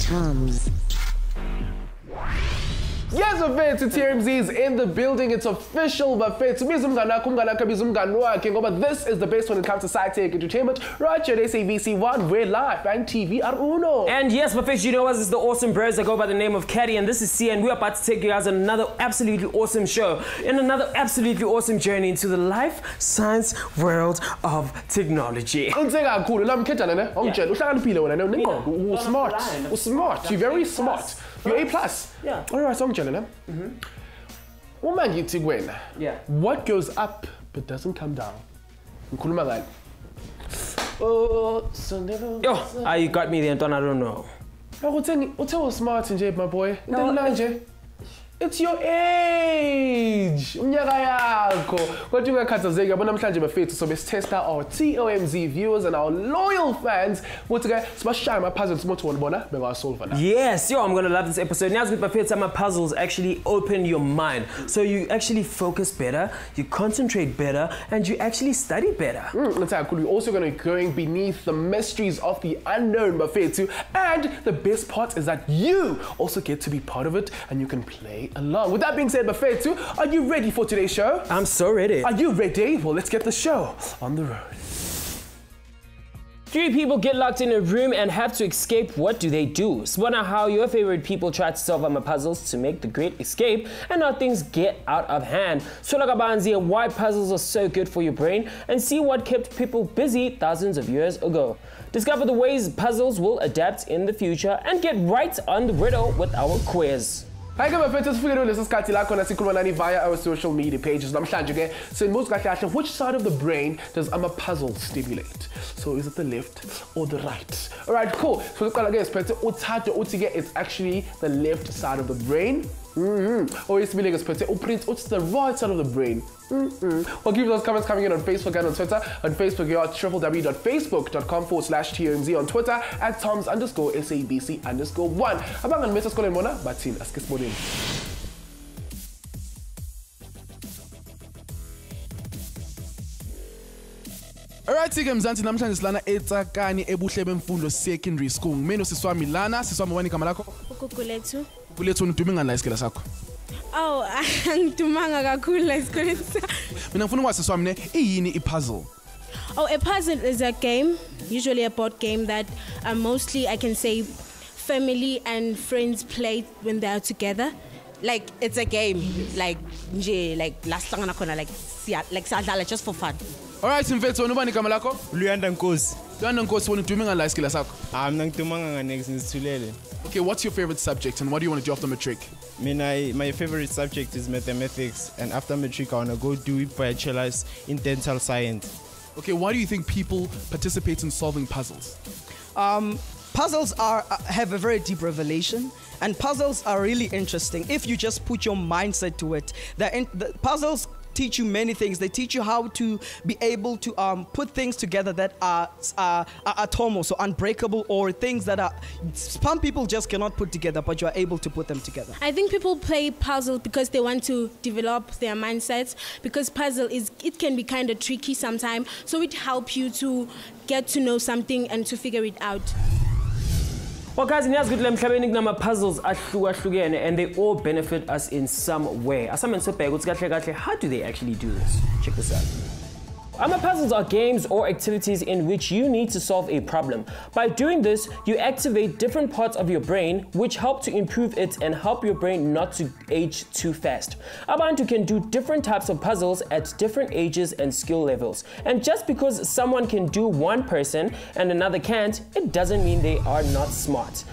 TOMz. Yes, Buffet, TOMz is in the building. It's official, Buffet. But this is the best when it comes to sci-tech entertainment. Right here at SABC1, we're live and TV are uno. And yes, Buffet, you know us, it's the awesome bros that go by the name of Caddy, and this is C, and we're about to take you guys on another absolutely awesome show and another absolutely awesome journey into the life science world of technology. Smart. You're very smart. You're A+. Yeah. All right, song channel. Woman, you take when? Yeah. What goes up but doesn't come down? Oh, so never. Yo, you got me there, Anton, I don't know. What's smart in my boy? No, it's your age. Umnyaka yakho. Kodwa ungakhathazeki yabo namhlanje bafethu so besitesta our TOMz viewers and our loyal fans. Ukuthi ke sibashaya ama puzzles mothi wona bona bengasolve na. Yes, yo, I'm gonna love this episode. Now with Buffet, some puzzles actually open your mind. So you actually focus better, you concentrate better, and you actually study better. We're also going to be going beneath the mysteries of the unknown, Buffet too. And the best part is that you also get to be part of it and you can play along. With that being said, Buffet too, are you ready for today's show? I'm so ready. Are you ready? Well, let's get the show on the road. 3 people get locked in a room and have to escape. What do they do? Spot out how your favorite people try to solve puzzles to make the great escape and how things get out of hand. Solakabanzi, why puzzles are so good for your brain, and see what kept people busy thousands of years ago. Discover the ways puzzles will adapt in the future and get right on the riddle with our quiz. Hi guys, via our social media pages. Which side of the brain does a puzzle stimulate? So is it the left or the right? Alright, cool. So it's actually the left side of the brain. Or it's the right side of the brain. Well, keep those comments coming in on Facebook and on Twitter. On Facebook, you're at www.facebook.com/TOMz. On Twitter, at TOMz_SABC_1. Abang ang message ko lang muna, batin askis mo din. Alright, Mzansi, namhlanje silana eTsakani ebuhle bemfundo secondary school. Ngimeno siswami lana, siswami wani igama lakho? Ukukulethu. Kulethu udume ngani la isikela sakho? Oh, angidumanga kakhulu la esikoleni sami. Mina ngifuna ukwazi siswami ne iyini ipuzzle? Oh, a puzzle is a game, usually a board game that mostly I can say family and friends play when they are together. Like it's a game, like last lang khona like sadlala just for fun. Alright, mfethu wena ubani igama lakho? Luyanda Nkosi. Luyanda Nkosi, wena udume ngani la isikela sakho? Mina ngidumanga ngane ngisithulele. Okay, what's your favorite subject and what do you want to do after matric? My favorite subject is mathematics, and after matric I want to go do bachelor's in dental science. Okay, why do you think people participate in solving puzzles? Puzzles have a very deep revelation, and puzzles are really interesting if you just put your mindset to it. The puzzles teach you many things. They teach you how to be able to put things together that are atomo, so unbreakable, or things that are some people just cannot put together, but you are able to put them together. I think people play puzzle because they want to develop their mindsets, because puzzle it can be kind of tricky sometimes, so it helps you to get to know something and to figure it out. Well guys, puzzles and they all benefit us in some way. How do they actually do this? Check this out. Puzzles are games or activities in which you need to solve a problem. By doing this, you activate different parts of your brain which help to improve it and help your brain not to age too fast. Abantu can do different types of puzzles at different ages and skill levels. And just because someone can do one person and another can't, it doesn't mean they are not smart.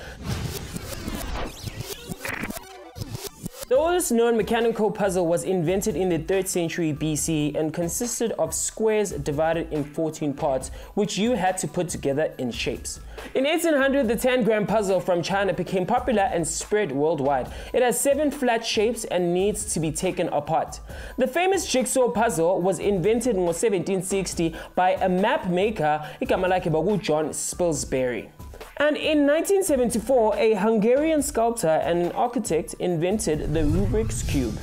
The oldest known mechanical puzzle was invented in the 3rd century BC and consisted of squares divided in 14 parts, which you had to put together in shapes. In 1800, the 10-gram puzzle from China became popular and spread worldwide. It has 7 flat shapes and needs to be taken apart. The famous jigsaw puzzle was invented in 1760 by a map maker, John Spilsbury. And in 1974, a Hungarian sculptor and an architect invented the Rubik's Cube.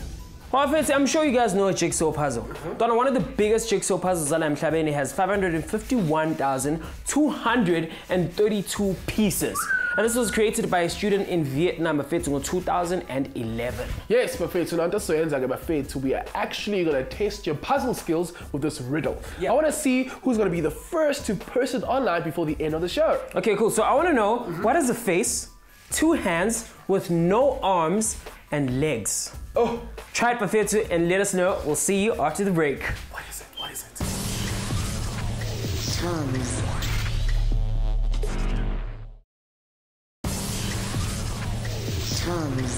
Well, I'm sure you guys know a jigsaw puzzle. One of the biggest jigsaw puzzles that I'm has 551,232 pieces. And this was created by a student in Vietnam, Bafethu, in 2011. Yes, Bafethu. Now, that's Bafethu. We are actually going to test your puzzle skills with this riddle. Yeah. I want to see who's going to be the first to post it online before the end of the show. Okay, cool. So I want to know, what is a face, 2 hands with no arms and legs? Oh. Try it, Bafethu, and let us know. We'll see you after the break. What is it? What is it? TOMz. TOMz.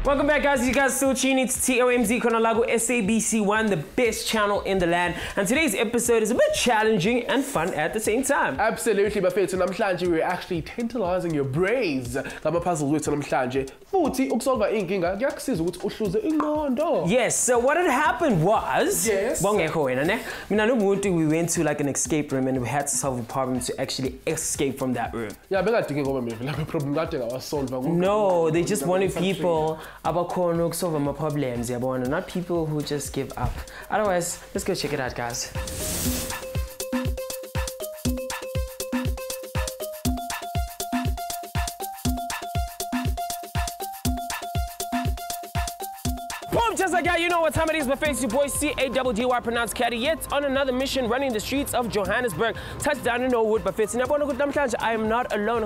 Welcome back, guys. You guys still tuning to TOMz Konalago SABC1, the best channel in the land. And today's episode is a bit challenging and fun at the same time. Absolutely, Bafethu. Namhlanje we're actually tantalizing your brains. Ngama puzzle wethu namhlanje. Futhi ukusolva inkinga kuyakusiza ukuthi uhluze ingqondo. Yes, so what had happened was, Yes. Bongekho wena ne? Mina nomuntu, we went to like an escape room and we had to solve a problem to actually escape from that room. Yeah, bengadingi ngoba mina lapho problem kade ngawasolva. No, they just wanted people abakhona ukusolve ama problems, yabona, not people who just give up. Otherwise, let's go check it out, guys. Boom, just like that, you know what time it is, Bafethu, your boy C-A-D-D-Y, pronounced Caddy, yet on another mission running the streets of Johannesburg. Touchdown in Norwood, Bafethu. I am not alone.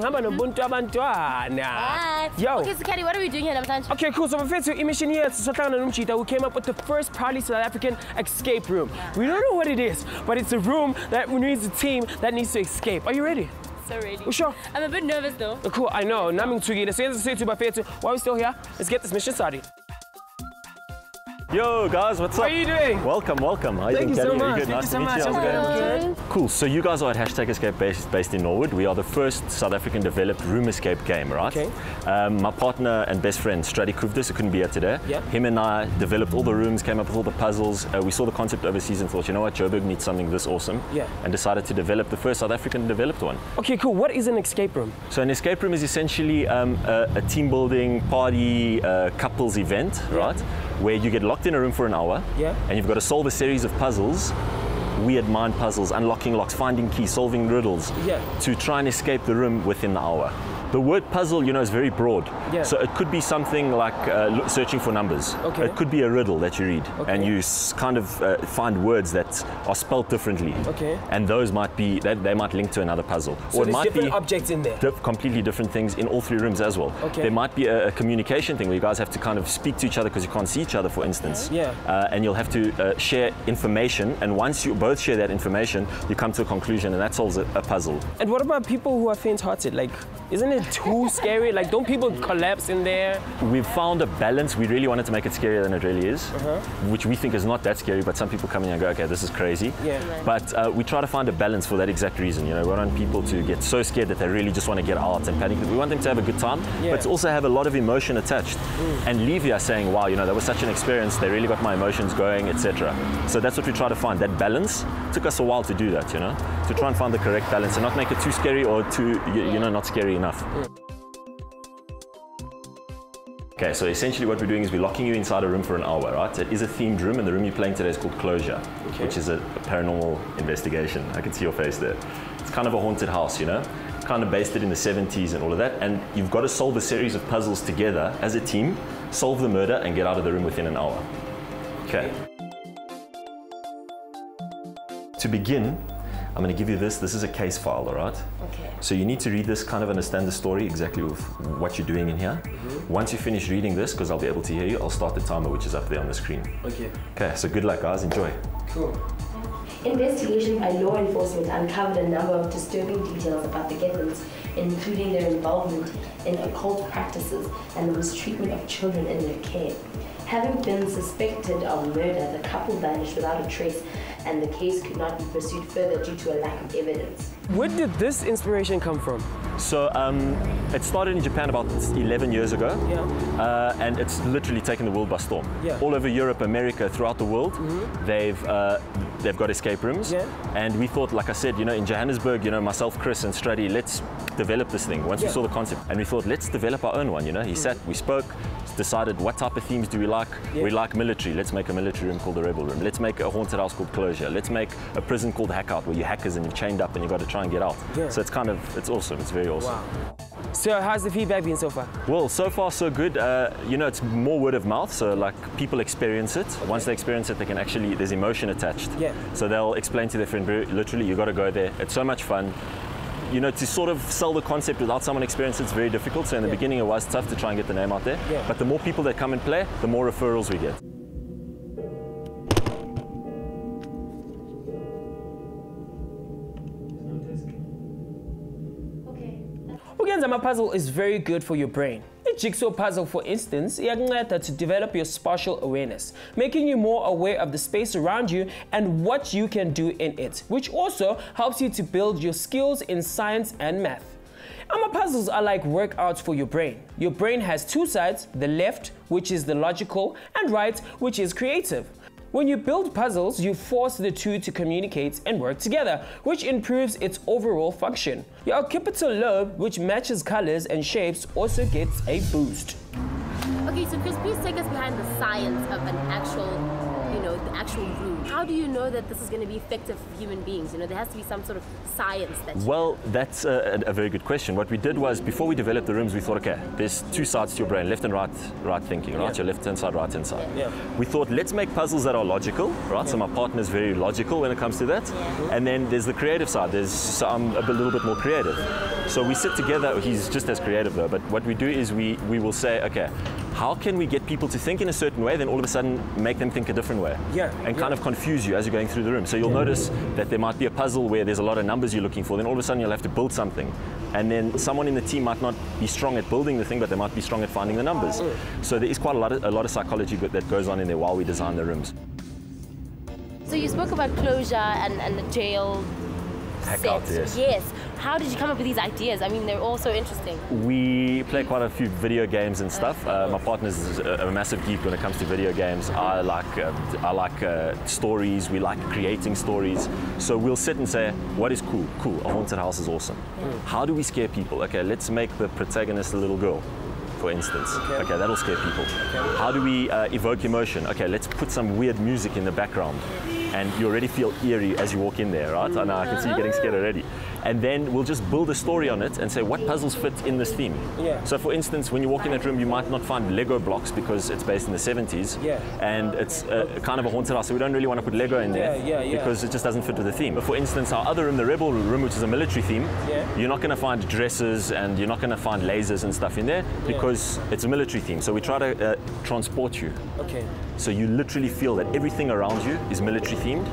Hi. Yo. Okay, so Caddy, what are we doing here, Namhlanje? Okay, cool. So Bafethu, mission here is we came up with the first proudly South African escape room. Yeah. We don't know what it is, but it's a room that needs a team that needs to escape. Are you ready? So ready. You sure? I'm a bit nervous though. Cool, I know. Naming Tsugi. So let's say to Bafethu, while we're still here, let's get this mission started. Yo guys, what's up? How are you doing? Welcome, welcome. How Thank you so Caddy? much. Good. Thank Nice you so to meet much. you. How's it going? Good. Cool. So you guys are at #Escape based in Norwood. We are the first South African developed room escape game, right? Okay. My partner and best friend, Stradi Kuvdis, who couldn't be here today. Yep. Him and I developed all the rooms, came up with all the puzzles. We saw the concept overseas and thought, you know what, Joburg needs something this awesome. Yeah. And decided to develop the first South African developed one. Okay, cool. What is an escape room? So an escape room is essentially a team building party couples event, right? Where you get locked in a room for an hour, and you've got to solve a series of puzzles, weird mind puzzles, unlocking locks, finding keys, solving riddles, to try and escape the room within the hour. The word puzzle, you know, is very broad. Yeah. So it could be something like searching for numbers. Okay. It could be a riddle that you read, and you kind of find words that are spelled differently. Okay. And those might be, they might link to another puzzle. So there's different objects in there. Completely different things in all 3 rooms as well. Okay. There might be a communication thing where you guys have to kind of speak to each other because you can't see each other, for instance. Yeah. And you'll have to share information, and once you both share that information, you come to a conclusion, and that solves a puzzle. And what about people who are faint-hearted? Like, isn't it too scary? Like, don't people collapse in there? We've found a balance. We really wanted to make it scarier than it really is, which we think is not that scary, but some people come in and go, okay, this is crazy. Yeah. But we try to find a balance for that exact reason. You know, we don't want people to get so scared that they really just want to get out and panic. We want them to have a good time, but to also have a lot of emotion attached and leave here saying, wow, you know, that was such an experience. They really got my emotions going, etc. So that's what we try to find, that balance. It took us a while to do that, you know, to try and find the correct balance and not make it too scary or too, you know, not scary enough. Okay, so essentially what we're doing is we're locking you inside a room for an hour, right? It is a themed room, and the room you're playing today is called Closure, which is a paranormal investigation. I can see your face there. It's kind of a haunted house, you know? Kind of based it in the 70s and all of that, and you've got to solve a series of puzzles together as a team, solve the murder, and get out of the room within an hour. Okay. To begin, I'm going to give you this. This is a case file, all right? Okay. So you need to read this, kind of understand the story exactly with what you're doing in here. Once you finish reading this, because I'll be able to hear you, I'll start the timer, which is up there on the screen. Okay. Okay, so good luck, guys. Enjoy. Cool. Investigation by law enforcement uncovered a number of disturbing details about the Gibbons, including their involvement in occult practices and the mistreatment of children in their care. Having been suspected of murder, the couple vanished without a trace, and the case could not be pursued further due to a lack of evidence. Where did this inspiration come from? So it started in Japan about 11 years ago, and it's literally taken the world by storm. All over Europe, America, throughout the world, they've got escape rooms, and we thought, like I said, you know, in Johannesburg, you know, myself, Chris, and Stradi, let's develop this thing. Once we saw the concept, and we thought, let's develop our own one. You know, he sat, we spoke, decided what type of themes do we like. Yeah. We like military. Let's make a military room called the Rebel Room. Let's make a haunted house called Closure. Let's make a prison called Hackout, where you're hackers and you're chained up and you've got to try and get out. Yeah. So it's awesome. It's very awesome. Wow. So how's the feedback been so far? Well, so far so good. You know, it's more word of mouth, so like people experience it. Okay. Once they experience it, they can actually, there's emotion attached. Yeah. So they'll explain to their friend, literally, you got to go there. It's so much fun. You know, to sort of sell the concept without someone experienced it's very difficult. So in the beginning it was tough to try and get the name out there. Yeah. But the more people that come and play, the more referrals we get. Ukwenza puzzle is very good for your brain. A jigsaw puzzle, for instance, iyakunceda to develop your spatial awareness, making you more aware of the space around you and what you can do in it, which also helps you to build your skills in science and math. Puzzles are like workouts for your brain. Your brain has two sides, the left, which is the logical, and right, which is creative. When you build puzzles, you force the two to communicate and work together, which improves its overall function. Your occipital lobe, which matches colors and shapes, also gets a boost. Okay, so Chris, please take us behind the science of an actual, the actual room. How do you know that this is going to be effective for human beings? You know, there has to be some sort of science that. Well, that's a very good question. What we did was, before we developed the rooms, we thought, okay, there's two sides to your brain, left and right thinking, right? Your left-hand side, right-hand side. Yeah. We thought, let's make puzzles that are logical, right? So my partner's very logical when it comes to that. And then there's the creative side. I'm a little bit more creative. So we sit together, he's just as creative though, but what we do is we will say, okay, how can we get people to think in a certain way, then all of a sudden make them think a different way? And kind of confuse you as you're going through the room. So you'll notice that there might be a puzzle where there's a lot of numbers you're looking for, then all of a sudden you'll have to build something. And then someone in the team might not be strong at building the thing, but they might be strong at finding the numbers. So there is quite a lot of psychology that goes on in there while we design the rooms. So you spoke about Closure and the jail set. Yes. How did you come up with these ideas? I mean, they're all so interesting. We play quite a few video games and stuff. My partner's a massive geek when it comes to video games. I like stories. We like creating stories. So we'll sit and say, what is cool? Cool, a haunted house is awesome. How do we scare people? Okay, let's make the protagonist a little girl, for instance. Okay, that'll scare people. How do we evoke emotion? Okay, let's put some weird music in the background. And you already feel eerie as you walk in there, right? And I can see you getting scared already. And then we'll just build a story on it and say, what puzzles fit in this theme? So for instance, when you walk in that room, you might not find Lego blocks because it's based in the 70s. And it's kind of a haunted house, so we don't really want to put Lego in there because it just doesn't fit with the theme. But for instance, our other room, the Rebel Room, which is a military theme, you're not going to find dresses and you're not going to find lasers and stuff in there because it's a military theme. So we try to transport you. So you literally feel that everything around you is military themed.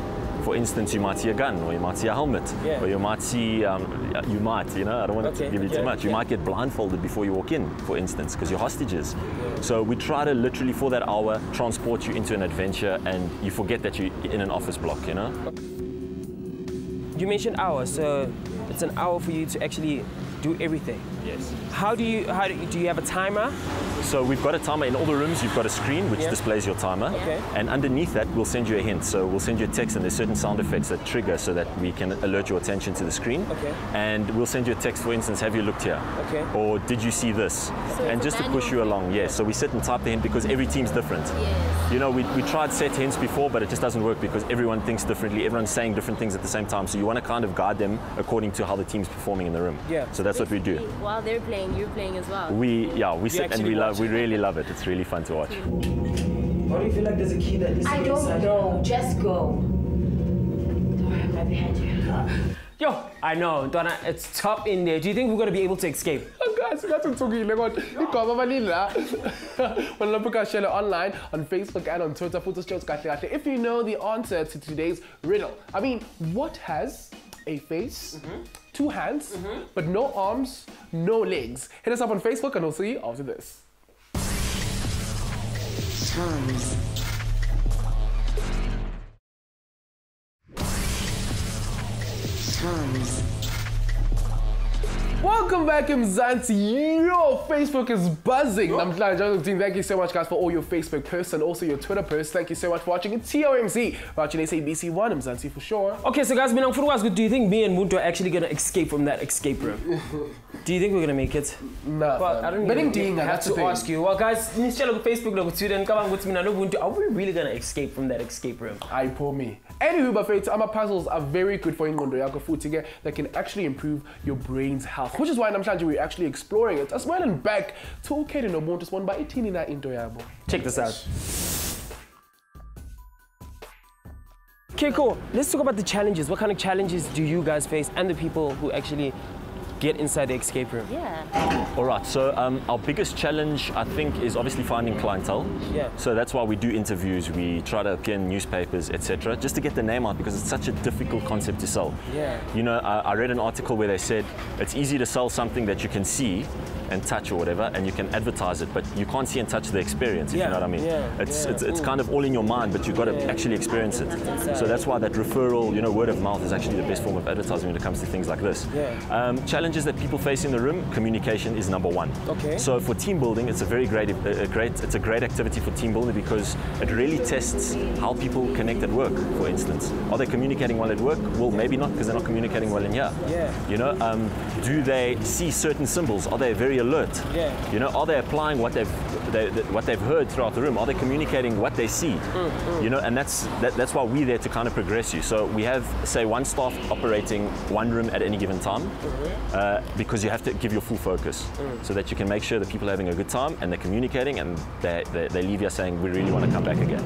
For instance, you might see a gun, or you might see a helmet, or you might see, I don't want to give you too much. You might get blindfolded before you walk in, for instance, because you're hostages. So we try to literally, for that hour, transport you into an adventure, and you forget that you're in an office block, you know? You mentioned hour, so it's an hour for you to actually do everything. Yes. Do you have a timer? So we've got a timer in all the rooms. You've got a screen which displays your timer, and underneath that we'll send you a hint. So we'll send you a text, and there's certain sound effects that trigger so that we can alert your attention to the screen. And we'll send you a text, for instance, have you looked here? Or did you see this? So and just to push you along, So we sit and type the hint because every team's different. You know, we tried set hints before, but it just doesn't work because everyone thinks differently. Everyone's saying different things at the same time. So you want to kind of guide them according to how the team's performing in the room. So that's what we do. While they're playing, you're playing as well. We sit and we really love it. It's really fun to watch. Why do you feel like there's a key that needs to be inside? I don't know. Just go. Don't have right behind you. Yo, I know, Donna, it's top in there. Do you think we're going to be able to escape? Guys, that's what talking about. Share it online on Facebook and on Twitter. If you know the answer to today's riddle, I mean, what has a face, two hands, but no arms, no legs? Hit us up on Facebook and we'll see you after this. TOMz. TOMz. Welcome back, Mzansi. Your Facebook is buzzing. I'm thank you so much, guys, for all your Facebook posts and also your Twitter posts. Thank you so much for watching TOMz, watching SABC1, Mzansi for sure. Okay, so guys, do you think me and Muntu are actually going to escape from that escape room? Do you think we're going to make it? No. Well, I don't even have to ask you. Well, guys, Facebook, are we really going to escape from that escape room? I pour me. Anywho, but puzzles are very good for Ingondo Yako food to get that can actually improve your brain's health, which is why we're actually exploring it as well and back to okay no more just one by 18 in that Indoyabo. Check this out. Okay, cool. Let's talk about the challenges. What kind of challenges do you guys face and the people who actually get inside the escape room? Yeah. All right, so our biggest challenge, I think, is obviously finding clientele. Yeah. So that's why we do interviews, we try to appear in newspapers, etc., just to get the name out because it's such a difficult concept to sell. Yeah. You know, I read an article where they said it's easy to sell something that you can see and touch or whatever, and you can advertise it, but you can't see and touch the experience, if you know what I mean. It's kind of all in your mind, but you've got to actually experience it. So that's why that referral, you know, word of mouth is actually the best form of advertising when it comes to things like this. Challenges that people face in the room, communication is number one. Okay. So for team building, it's a very great activity for team building because it really tests how people connect at work, for instance. Are they communicating well at work? Well, maybe not because they're not communicating well in here. Yeah. You know, do they see certain symbols? Are they very alert? Yeah. You know, are they applying what they've heard throughout the room? Are they communicating what they see? You know, and that's why we're there to kind of progress you. So we have, say, one staff operating one room at any given time, because you have to give your full focus so that you can make sure that people are having a good time and they're communicating and they leave here saying, we really want to come back again.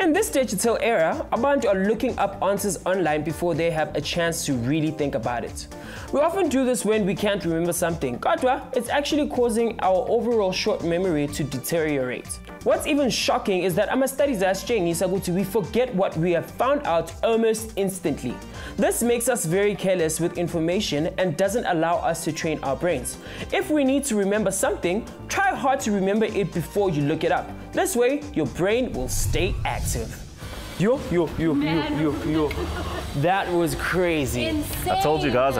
In this digital era, abantu are looking up answers online before they have a chance to really think about it. We often do this when we can't remember something. Kodwa, it's actually causing our overall short memory to deteriorate. What's even shocking is that studies we forget what we have found out almost instantly. This makes us very careless with information and doesn't allow us to train our brains. If we need to remember something, try hard to remember it before you look it up. This way, your brain will stay active. Yo. That was crazy. Insane. I told you guys.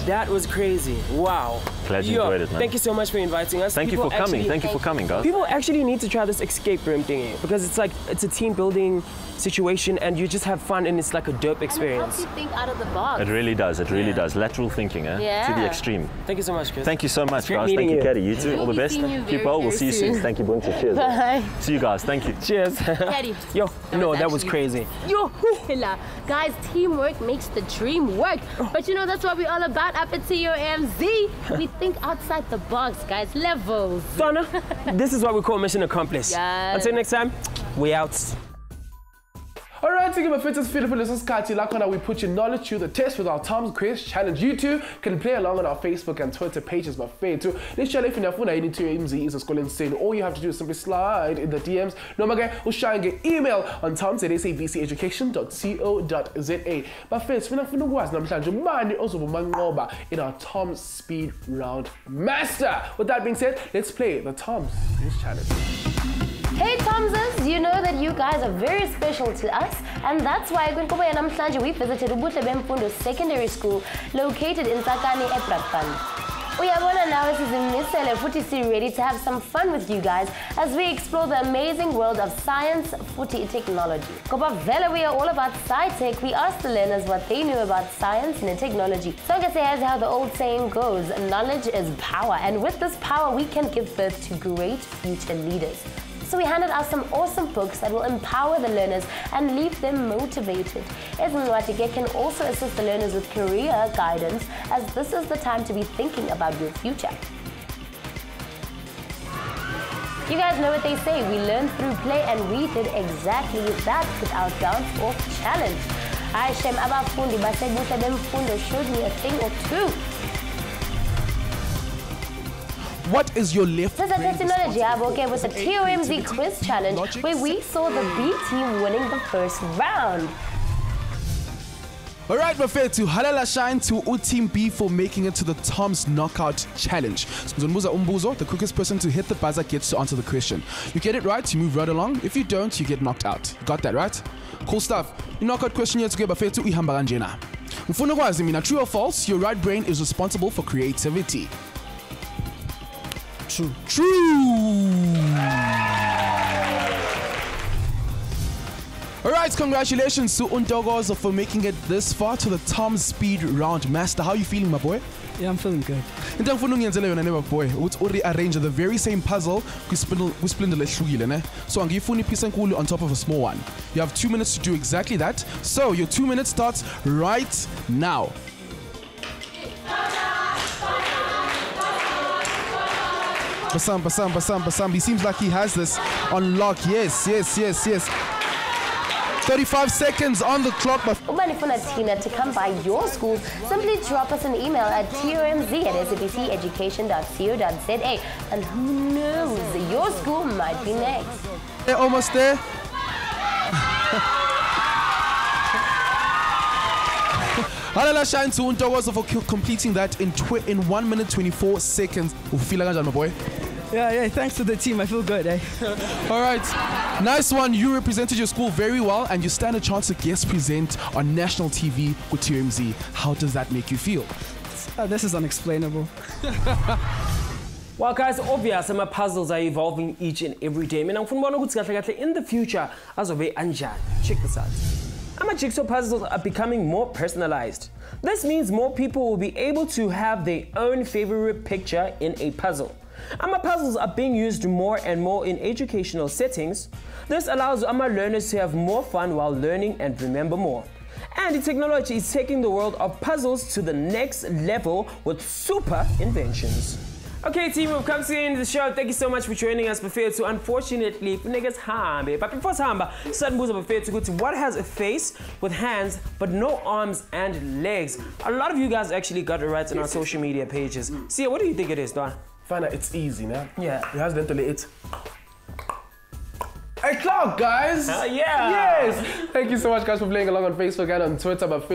That was crazy. Wow. Glad you enjoyed it, man. Thank you so much for inviting us. Thank you for coming, guys. People actually need to try this escape room thingy because it's a team building situation and you just have fun and it's like a dope experience. And it helps you think out of the box. It really does. Lateral thinking, to the extreme. Thank you so much, Chris. Thank you so much, Great guys. Thank you, Katie. You too. All the best. Keep well. We'll see you soon. Thank you, Bunty. Cheers. Bye. See you guys. Thank you. Cheers. Katie. Yo, that was crazy. Yo, guys, teamwork makes the dream work. But you know, that's what we're all about up at TOMz. We think outside the box, guys. Levels. Donna, this is what we call mission accomplished. Yes. Until next time, we out. Alright, so we put your knowledge to the test with our TOMz quiz challenge. You too can play along on our Facebook and Twitter pages, my favorite too. This challenge if you need to is a school insane. All you have to do is simply slide in the DMs. No matter or share and get email on tomz@sabceducation.co.za. My friends, we also in our TOMz speed round master. With that being said, let's play the TOMz quiz challenge. Hey TOMzers, you know that you guys are very special to us, and that's why we visited Ubuhle Bemfundo Secondary School located in Sakani Eprakpan. We are one analysis in Misele Futi ready to have some fun with you guys as we explore the amazing world of science, Futi technology. Kopa Vela, we are all about sci-tech. We asked the learners what they knew about science and technology. So I guess here's how the old saying goes, knowledge is power, and with this power we can give birth to great future leaders. So we handed out some awesome books that will empower the learners and leave them motivated. Ezinwatike can also assist the learners with career guidance, as this is the time to be thinking about your future. You guys know what they say, we learn through play, and we did exactly that with our dance off challenge. Aishem Abafundi Basebuhle Bemfundo showed me a thing or two. What is your left brain technology with the TOMz quiz challenge, where we saw the B team winning the first round. Alright, Mafetu, halala shine to Team B for making it to the TOMz knockout challenge. The quickest person to hit the buzzer gets to answer the question. You get it right, you move right along. If you don't, you get knocked out. Got that right? Cool stuff. The knockout question here to get Mafetu ihamba kanjena. Ngifuna ukwazi mina, true or false, your right brain is responsible for creativity? True. True. Alright, congratulations to Untogozo for making it this far to the TOMz speed round. Master, how are you feeling, my boy? Yeah, I'm feeling good. Into ngifuna ungiyenzele yona ne boy ukuthi rearrange the very same puzzle kwisplendle ehlukile ne. So angiyifuni ipiece enkulu on top of a small one. You have 2 minutes to do exactly that. So your 2 minutes starts right now. Basam. He seems like he has this on lock. Yes. 35 seconds on the clock. Ubanifuna Tina to come by your school, simply drop us an email at tomz@sabceducation.co.za, and who knows, your school might be next. They're almost there. Halala shine to Untogozo for completing that in 1 minute 24 seconds. Feel like my boy. Yeah, thanks to the team. I feel good, eh? All right, nice one. You represented your school very well, and you stand a chance to guest present on national TV with TOMz. How does that make you feel? This is unexplainable. Well, guys, obvious, some puzzles are evolving each and every day. In the future, check this out. Jigsaw puzzles are becoming more personalized. This means more people will be able to have their own favorite picture in a puzzle. Puzzles are being used more and more in educational settings. This allows learners to have more fun while learning and remember more. And the technology is taking the world of puzzles to the next level with super inventions. Okay, team, we've come to the end of the show. Thank you so much for joining us. But unfortunately, niggas hambe. But before Samba, certain moves of to go to what has a face with hands but no arms and legs. A lot of you guys actually got it right on our social media pages. See, what do you think it is, Don? Find out it's easy, now. Yeah. It has literally it's a clock, guys! Yeah! Yes! Thank you so much, guys, for playing along on Facebook and on Twitter. But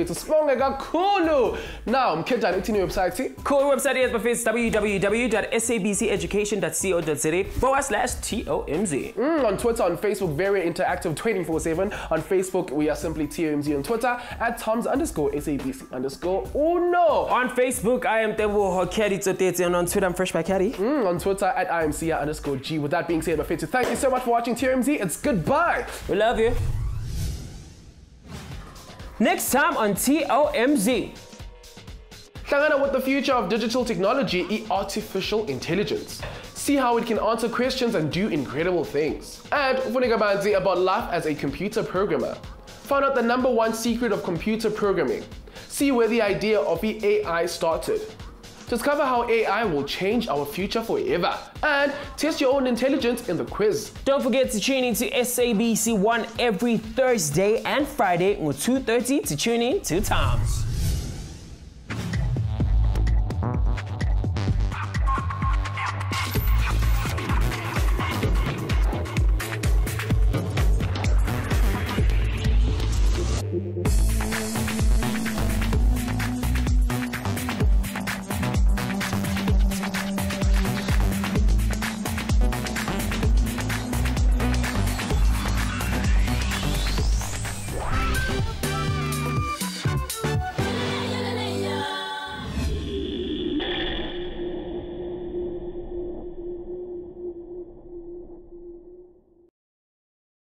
cool. Now, I'm Kenjan. It's in your website. Cool website is www.sabceducation.co.za/TOMz. On Twitter, on Facebook, very interactive 24/7. On Facebook, we are simply TOMz. On Twitter, at TOMz_SABC_Uno. On Facebook, I am Tebo Hokeri Tsotete, and on Twitter, I'm Fresh by Caddy. On Twitter, at IMCA_G. With that being said, thank you so much for watching TOMz. It's goodbye. We love you. Next time on TOMz. Hlangana with the future of digital technology, artificial intelligence. See how it can answer questions and do incredible things. And ufunika banzi about life as a computer programmer. Found out the #1 secret of computer programming. See where the idea of the AI started. Discover how AI will change our future forever. And test your own intelligence in the quiz. Don't forget to tune in to SABC1 every Thursday and Friday at 2:30 to tune in to TOMz.